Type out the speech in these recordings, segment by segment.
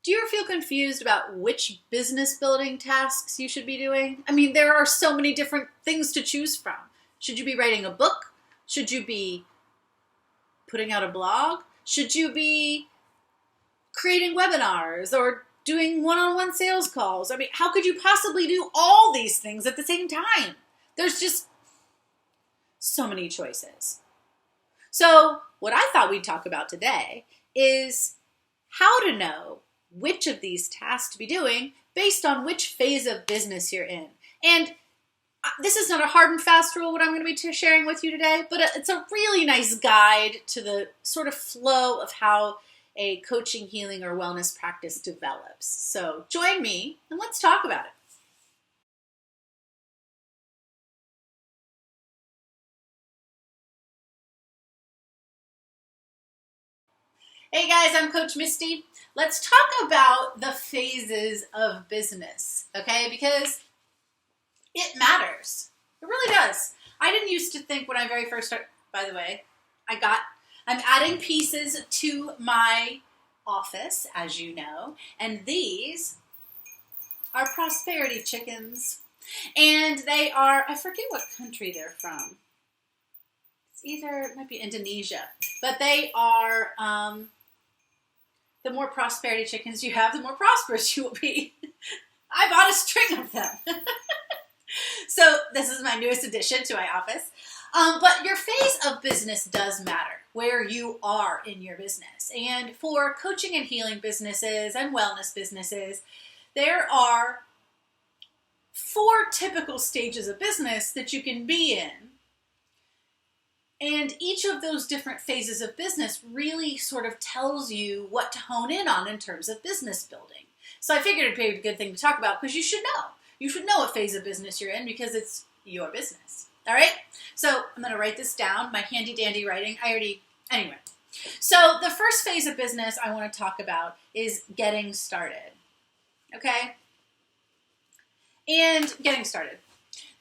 Do you ever feel confused about which business building tasks you should be doing? I mean, there are so many different things to choose from. Should you be writing a book? Should you be putting out a blog? Should you be creating webinars or doing one-on-one sales calls? I mean, how could you possibly do all these things at the same time? There's just so many choices. So what I thought we'd talk about today is how to know which of these tasks to be doing based on which phase of business you're in. And this is not a hard and fast rule what I'm going to be sharing with you today, but it's a really nice guide to the sort of flow of how a coaching, healing, or wellness practice develops. So join me and let's talk about it. Hey guys, I'm Coach Misty. Let's talk about the phases of business, okay? Because it matters. It really does. I didn't used to think when I very first started, by the way, I'm adding pieces to my office, as you know, and these are prosperity chickens. And they are, I forget what country they're from. It might be Indonesia, but they are, the more prosperity chickens you have, the more prosperous you will be. I bought a string of them. So this is my newest addition to my office. But your phase of business does matter, where you are in your business. And for coaching and healing businesses and wellness businesses, there are 4 typical stages of business that you can be in. And each of those different phases of business really sort of tells you what to hone in on in terms of business building. So I figured it'd be a good thing to talk about because you should know. You should know what phase of business you're in because it's your business. All right? So I'm going to write this down, my handy dandy writing. Anyway. So the first phase of business I want to talk about is getting started. Okay? And getting started.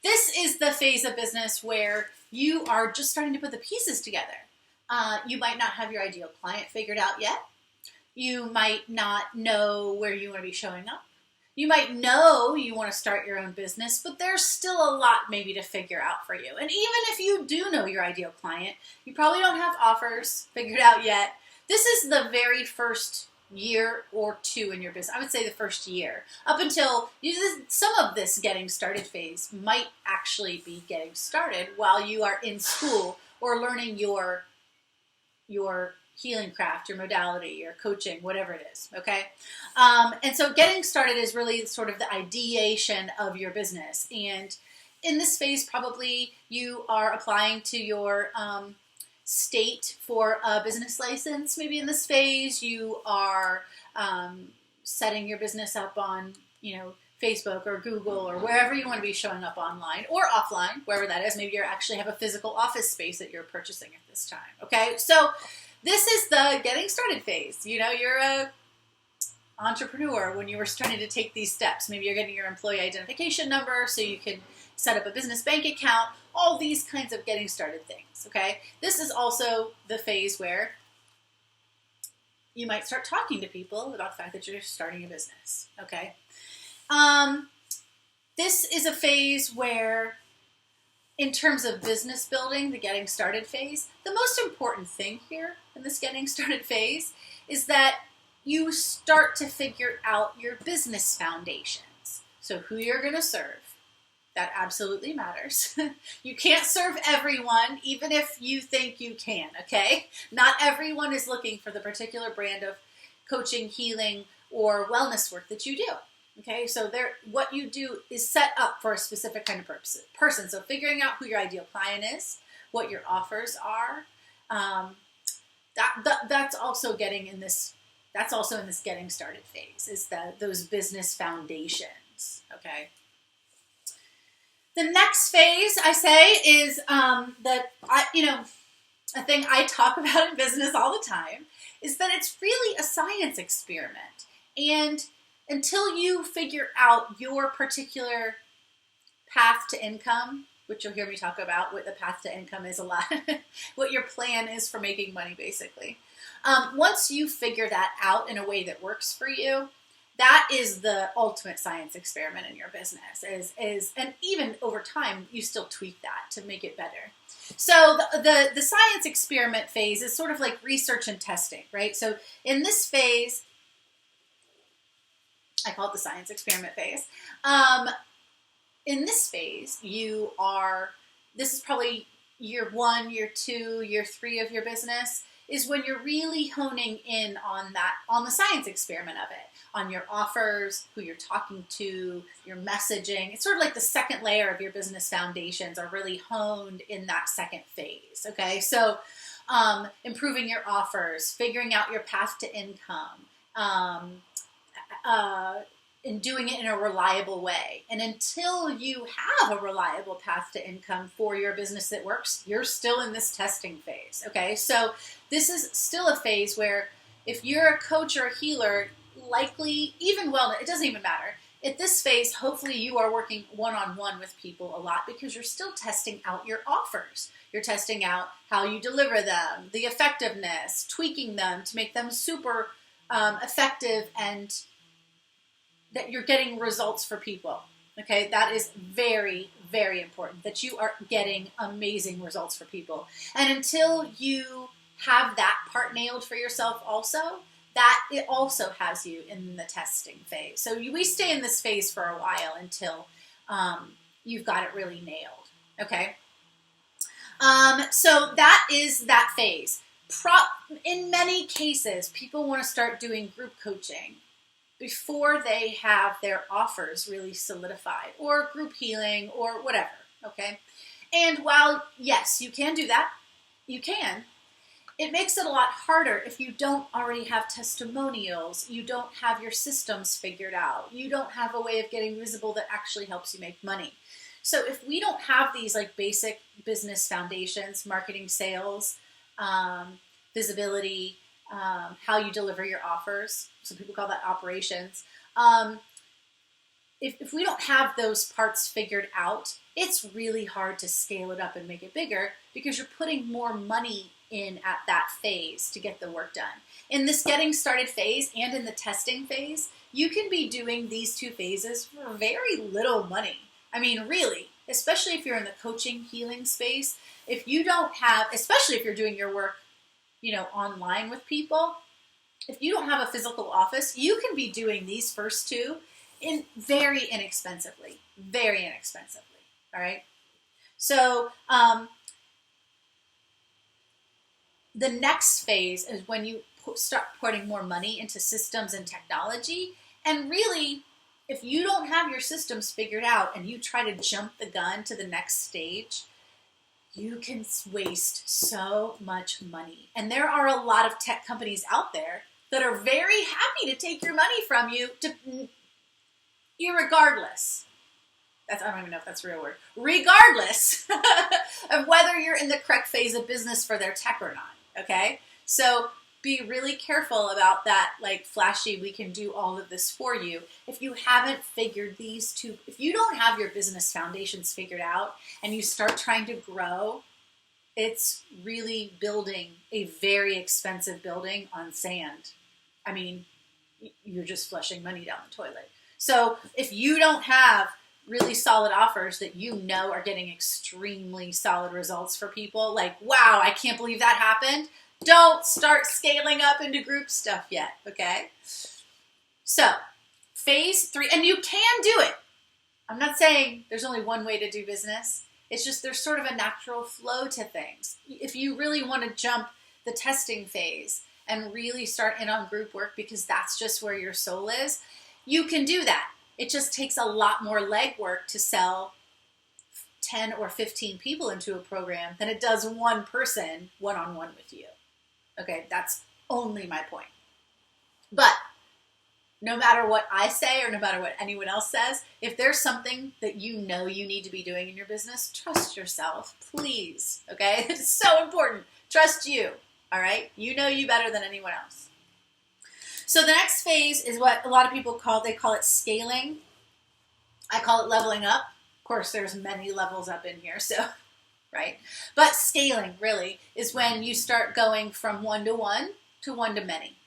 This is the phase of business where you are just starting to put the pieces together. You might not have your ideal client figured out yet. You might not know where you want to be showing up. You might know you want to start your own business, but there's still a lot maybe to figure out for you. And even if you do know your ideal client, you probably don't have offers figured out yet. This is the very first year or 2 in your business. I would say the first year. Up until some of this getting started phase might actually be getting started while you are in school or learning your healing craft, your modality, your coaching, whatever it is, okay? And so getting started is really sort of the ideation of your business. And in this phase, probably you are applying to your state for a business license. Maybe in this phase, you are setting your business up on, Facebook or Google or wherever you want to be showing up online or offline, wherever that is. Maybe you actually have a physical office space that you're purchasing at this time, okay? So this is the getting started phase. You're a entrepreneur when you were starting to take these steps. Maybe you're getting your employee identification number so you can set up a business bank account, all these kinds of getting started things, okay? This is also the phase where you might start talking to people about the fact that you're starting a business, okay? This is a phase where, in terms of business building, the getting started phase, the most important thing here in this getting started phase is that you start to figure out your business foundations. So who you're going to serve. That absolutely matters. You can't serve everyone, even if you think you can, okay? Not everyone is looking for the particular brand of coaching, healing, or wellness work that you do, okay? So what you do is set up for a specific kind of person. So figuring out who your ideal client is, what your offers are, that's also in this getting started phase, is those business foundations, okay? The next phase, I say, is a thing I talk about in business all the time, is that it's really a science experiment. And until you figure out your particular path to income, which you'll hear me talk about, what the path to income is a lot, what your plan is for making money, basically. Once you figure that out in a way that works for you, that is the ultimate science experiment in your business. And even over time, you still tweak that to make it better. So the science experiment phase is sort of like research and testing, right? So in this phase, I call it the science experiment phase. In this phase, this is probably year 1, year 2, year 3 of your business, is when you're really honing in on the science experiment of it, on your offers, who you're talking to, your messaging. It's sort of like the second layer of your business foundations are really honed in that second phase, okay? So improving your offers, figuring out your path to income, and doing it in a reliable way. And until you have a reliable path to income for your business that works, you're still in this testing phase, okay? So this is still a phase where if you're a coach or a healer, likely, even wellness, it doesn't even matter. At this phase, hopefully you are working one-on-one with people a lot because you're still testing out your offers. You're testing out how you deliver them, the effectiveness, tweaking them to make them super effective, and that you're getting results for people, okay? That is very, very important, that you are getting amazing results for people. And until you have that part nailed for yourself also, that it also has you in the testing phase. So we stay in this phase for a while until you've got it really nailed, okay? So that is that phase. In many cases, people want to start doing group coaching before they have their offers really solidified, or group healing, or whatever, okay? And while, yes, you can do that, you can, it makes it a lot harder if you don't already have testimonials, you don't have your systems figured out, you don't have a way of getting visible that actually helps you make money. So if we don't have these like basic business foundations, marketing, sales, visibility, how you deliver your offers, some people call that operations. If we don't have those parts figured out, it's really hard to scale it up and make it bigger because you're putting more money in at that phase to get the work done. In this getting started phase and in the testing phase, you can be doing these two phases for very little money. I mean, really, especially if you're in the coaching, healing space, if you don't have, especially if you're doing your work, online with people, if you don't have a physical office, you can be doing these first two very inexpensively, all right? So the next phase is when you start putting more money into systems and technology, and really, if you don't have your systems figured out and you try to jump the gun to the next stage, you can waste so much money. And there are a lot of tech companies out there that are very happy to take your money from you, irregardless. I don't even know if that's a real word. Regardless of whether you're in the correct phase of business for their tech or not, okay? So be really careful about that, like flashy, we can do all of this for you. If you haven't figured these two, if you don't have your business foundations figured out and you start trying to grow, it's really building a very expensive building on sand. I mean, you're just flushing money down the toilet. So if you don't have really solid offers that are getting extremely solid results for people, like, wow, I can't believe that happened, don't start scaling up into group stuff yet, okay? So, phase 3, and you can do it. I'm not saying there's only one way to do business. It's just there's sort of a natural flow to things. If you really want to jump the testing phase and really start in on group work because that's just where your soul is, you can do that. It just takes a lot more legwork to sell 10 or 15 people into a program than it does one person one-on-one with you. Okay, that's only my point. But no matter what I say or no matter what anyone else says, if there's something that you need to be doing in your business, trust yourself, please. Okay, it's so important. Trust you. All right, you know you better than anyone else. So the next phase is what a lot of people call it scaling. I call it leveling up. Of course, there's many levels up in here, so, right? But scaling, really, is when you start going from 1-to-1 to one to many,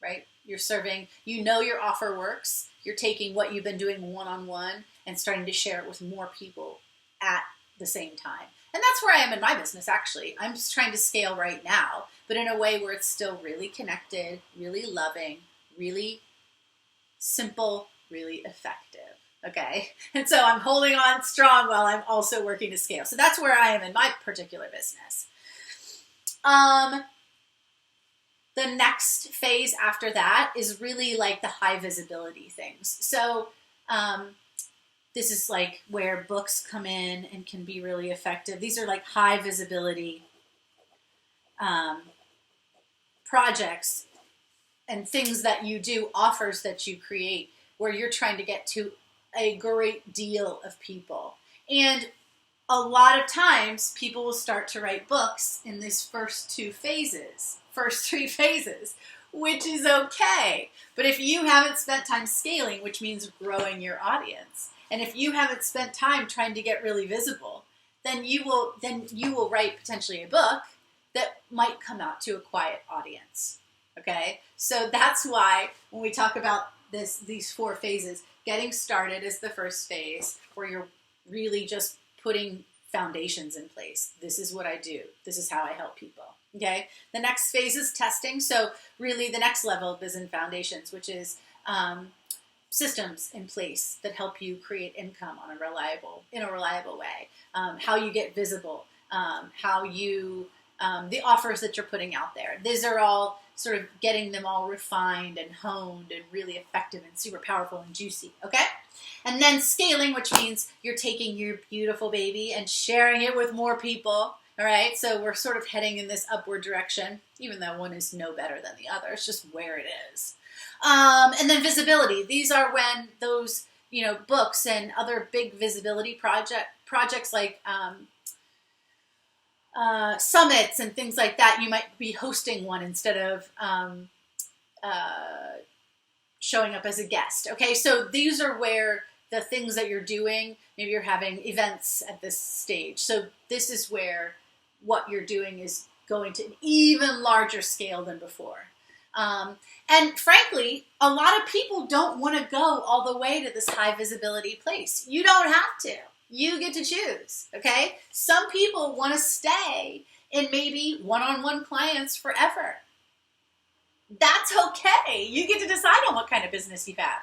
right? You're serving, you know your offer works. You're taking what you've been doing one-on-one and starting to share it with more people at the same time. And that's where I am in my business, actually. I'm just trying to scale right now, but in a way where it's still really connected, really loving, really simple, really effective. Okay. And so I'm holding on strong while I'm also working to scale. So that's where I am in my particular business. The next phase after that is really like the high visibility things. So this is like where books come in and can be really effective. These are like high visibility projects and things that you do, offers that you create, where you're trying to get to a great deal of people. And a lot of times people will start to write books in these first three phases, which is okay. But if you haven't spent time scaling, which means growing your audience, and if you haven't spent time trying to get really visible, then you will write potentially a book that might come out to a quiet audience. Okay? So that's why when we talk about these 4 phases, getting started is the first phase, where you're really just putting foundations in place. This is what I do. This is how I help people. Okay. The next phase is testing. So really the next level is in foundations, which is systems in place that help you create income in a reliable way. How you get visible, how you, the offers that you're putting out there. These are all sort of getting them all refined and honed and really effective and super powerful and juicy. Okay. And then scaling, which means you're taking your beautiful baby and sharing it with more people. All right, so we're sort of heading in this upward direction, even though one is no better than the other. It's just where it is. And then visibility. These are when those, books and other big visibility projects like summits and things like that, you might be hosting one instead of showing up as a guest. Okay, so these are where the things that you're doing, maybe you're having events at this stage. So this is where what you're doing is going to an even larger scale than before. And frankly, a lot of people don't want to go all the way to this high visibility place. You don't have to. You get to choose, okay? Some people want to stay in maybe one-on-one clients forever. That's okay. You get to decide on what kind of business you have.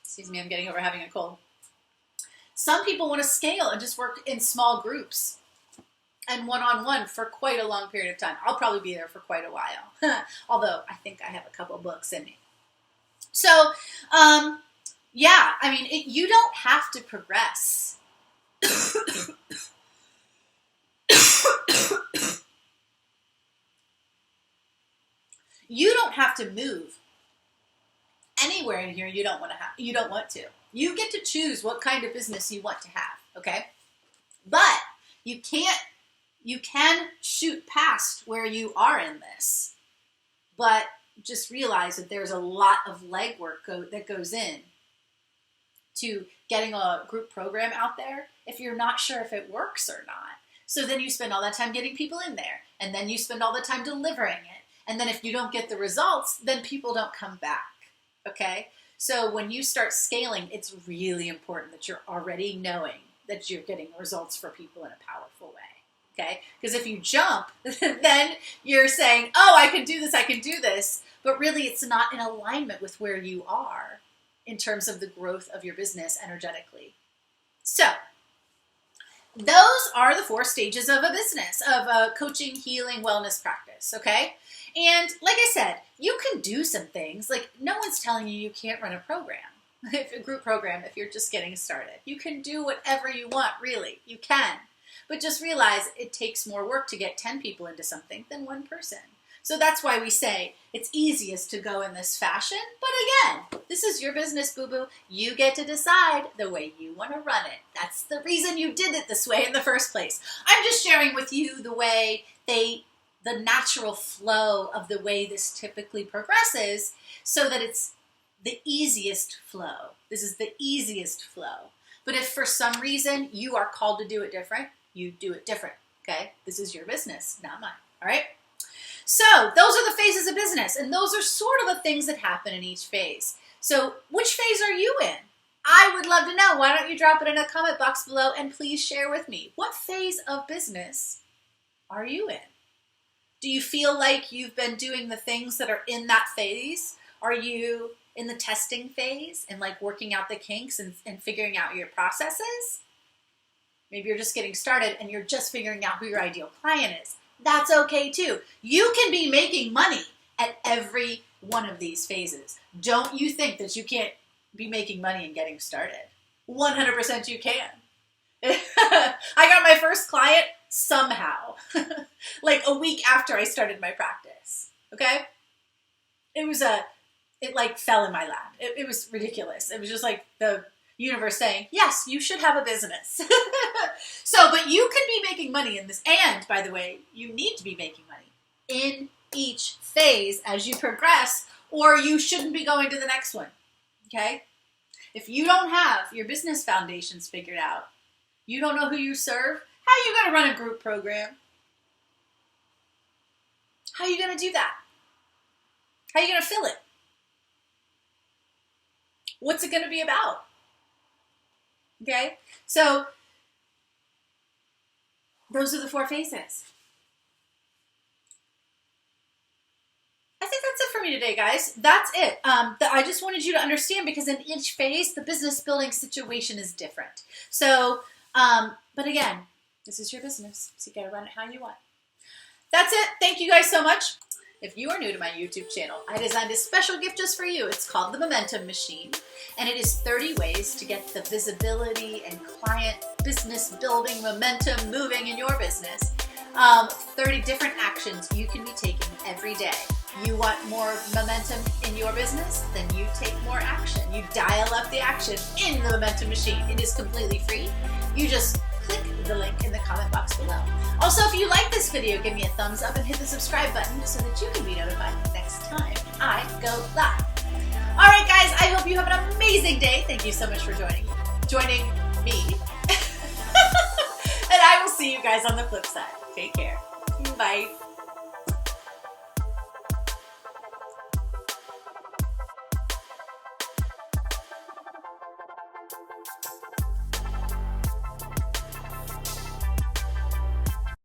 Excuse me, I'm getting over having a cold. Some people want to scale and just work in small groups and one-on-one for quite a long period of time. I'll probably be there for quite a while, although I think I have a couple books in me. So, yeah, I mean, you don't have to progress. You don't have to move anywhere in here you don't want to. You get to choose what kind of business you want to have, okay? But you can shoot past where you are in this. But just realize that there's a lot of legwork that goes in to getting a group program out there if you're not sure if it works or not. So then you spend all that time getting people in there, and then you spend all the time delivering it. And then if you don't get the results, then people don't come back, okay? So when you start scaling, it's really important that you're already knowing that you're getting results for people in a powerful way, okay? Because if you jump, then you're saying, oh, I can do this, but really it's not in alignment with where you are in terms of the growth of your business energetically. So those are the 4 stages of a business, of a coaching, healing, wellness practice, okay? And like I said, you can do some things. Like, no one's telling you can't run a program, a group program, if you're just getting started. You can do whatever you want, really. You can. But just realize it takes more work to get 10 people into something than 1 person. So that's why we say it's easiest to go in this fashion. But again, this is your business, boo-boo. You get to decide the way you want to run it. That's the reason you did it this way in the first place. I'm just sharing with you the way the natural flow of the way this typically progresses so that it's the easiest flow. This is the easiest flow. But if for some reason you are called to do it different, you do it different, okay? This is your business, not mine, all right? So those are the phases of business, and those are sort of the things that happen in each phase. So which phase are you in? I would love to know. Why don't you drop it in a comment box below and please share with me. What phase of business are you in? Do you feel like you've been doing the things that are in that phase? Are you in the testing phase and like working out the kinks and figuring out your processes? Maybe you're just getting started and you're just figuring out who your ideal client is. That's okay too. You can be making money at every one of these phases. Don't you think that you can't be making money and getting started? 100% you can. I got my first client somehow, like a week after I started my practice, okay? It like fell in my lap. It was ridiculous. It was just like the universe saying, yes, you should have a business. So, but you can be making money in this. And by the way, you need to be making money in each phase as you progress, or you shouldn't be going to the next one, okay? If you don't have your business foundations figured out, you don't know who you serve, how are you going to run a group program? How are you going to do that? How are you going to fill it? What's it going to be about? Okay, so those are the 4 phases. I think that's it for me today, guys. That's it. I just wanted you to understand, because in each phase, the business building situation is different. So, but again, this is your business, so you got to run it how you want. That's it. Thank you guys so much. If you are new to my YouTube channel, I designed a special gift just for you. It's called the Momentum Machine, and it is 30 ways to get the visibility and client business building momentum moving in your business. 30 different actions you can be taking every day. You want more momentum in your business? Then you take more action. You dial up the action in the Momentum Machine. It is completely free. You just click the link in the comment box below. Also, if you like this video, give me a thumbs up and hit the subscribe button so that you can be notified next time I go live. All right, guys, I hope you have an amazing day. Thank you so much for joining me. And I will see you guys on the flip side. Take care. Bye.